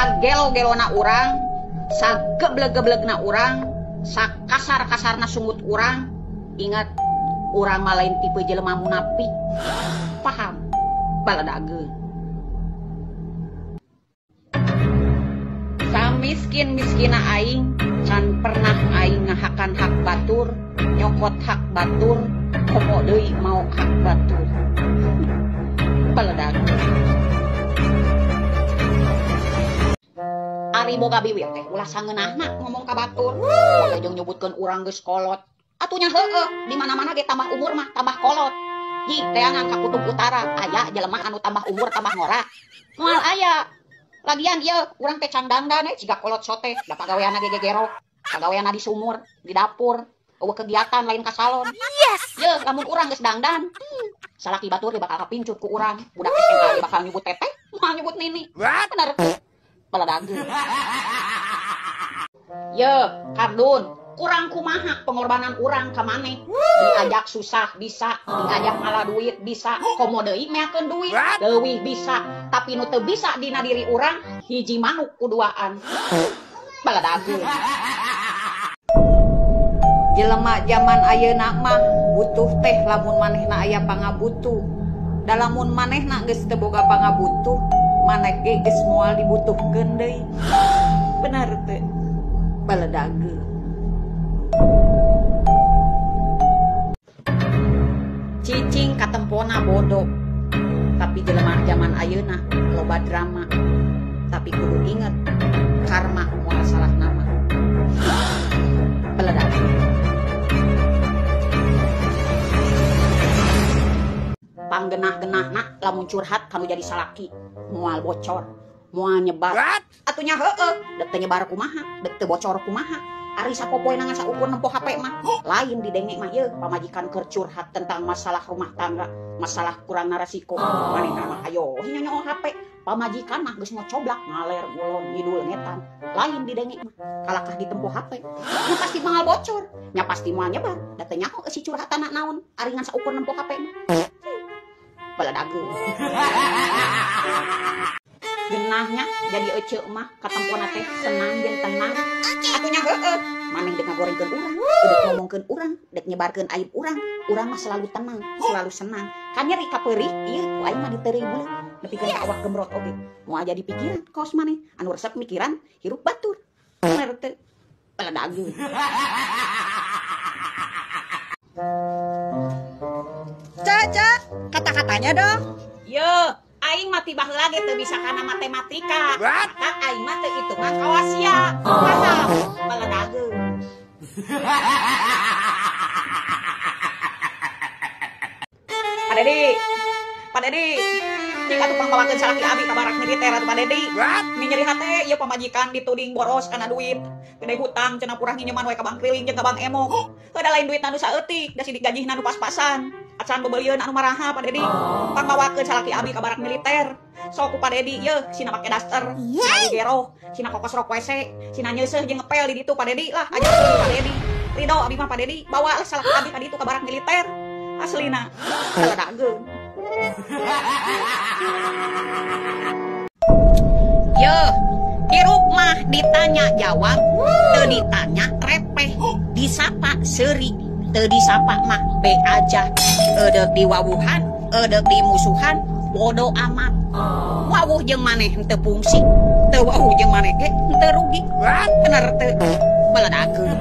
sagel-gelona urang, sageblek-geblegna urang, sakasar-kasarna sungut urang. Ingat, urang mah lain tipe jelema munafik. Paham? Baladageun. Samiskin-miskina aing can pernah aing ngahakan hak batur, nyokot hak batur, komo deui mau hak batur. Baladageun. Ari boga biwir teh ulah sangeunahna ngomong ka batur. Poe jeung nyebutkeun urang geus kolot. Atunya heueuh, di mana-mana ge tambah umur mah tambah kolot. Jik teangan ka kutub utara, aya jelema anu tambah umur tambah ngora. Moal aya. Lagian ieu urang teh can dandan ciga kolot sote, da pagaweanna ge gegero. Pagaweanna di sumur, di dapur, eueuh kegiatan lain ka salon. Yes. Yeuh, lamun urang geus dangdan, salaki batur ge bakal kapincut ku urang. Budak SMA ge bakal nyebut teteh, moal nyebut nini. Bener teh. Baladageun. Yeuh, Kardun. Kurang kumaha pengorbanan urang ka maneh. Diajak susah bisa, diajak malah duit bisa, komo deui meakeun duit leuwih bisa, tapi nu teu bisa dina diri urang hiji manuk kuduaan. Baladageun. Jelema zaman ayeuna mah butuh teh lamun manehna aya pangabutuh. Da lamun manehna geus teu boga pangabutuh, maneh ge geus moal dibutuhkeun deui. Bener teu? Baladageun. Cicing katempona bodoh, tapi jelema zaman ayeuna loba drama. Tapi kudu inget, karma moal salah nama. Baladageun. Panggenah-genahna lamun curhat kanu jadi salaki, moal bocor, moal nyebar. Atunya heueuh, dek teu nyebar kumaha, dek teu bocor kumaha. Ari sapopoe nangan saukur nempo HP mah lain didenge mah yeuh pamajikan keur curhat tentang masalah rumah tangga, masalah kurang resiko. Manehna mah ayo nya nyaho HP, pamajikan mah geus ngocoblak ngaler ngulon ngidul ngetan. Lain didenge mah kalakah ditempo HP. Nya pasti moal bocor, nya pasti moal nyebar. Da teu nyaho si curhatana naon ari ngan saukur nempo HP mah. Baladageun. Genahnya jadi ece mah katempona teh senang jeung tenang. Atunya heueuh, maneh dek ngagorengkeun urang, dek ngomongkeun urang, dek nyebarkeun aib urang mah selalu tenang, selalu senang. Kan nyeri kapeurih ieu ku aing mah diteureung bulan, nepikeun ka awak gemrot oge. Moal jadi pikiran kaos maneh, anu resep mikiran hirup batur. Bener teu? Baladageun. Caca, kata-katanya dong. Yo, aing mah tibah lagi teu bisa kana matematika. Maka aing mah teu hitungan kawasia. Paham? Baladageun. Pak Dedi. Jika tukang bawakeun salaki abi ka barak militer atuh Pak Dedi. Mi nyeri hate ieu pamajikan dituding boros kana duit. Gede hutang cenah kurang nginyeman wae ka bank keliling jeung ka bank emo. Heuda lain duit anu saeutik, da sidik gajihna anu pas-pasan. Acan bebeulieun anu maraha Pak Dedi. Pangbawakeun salaki abi ka barak militer. Sok ku Pak Dedi yeuh sina make daster, sina gero, sina kokos rok WC, sina nyeuseuh jeung ngepel di ditu Pak Dedi lah ajakeun Pak Dedi. Ridho abi mah Pak Dedi bawa salaki abi ka ditu ka barak militer. Aslina. Baladageun. Yeuh, hirup mah ditanya jawab, teu ditanya repeh, disapa seuri, teu disapa mah be aja. Eudeuh diwawuhan, eudeuh di musuhan, bodo amat. Wawuh jeung maneh teu fungsi, teu wawuh jeung maneh ge teu rugi. Bener teu? Baladageun.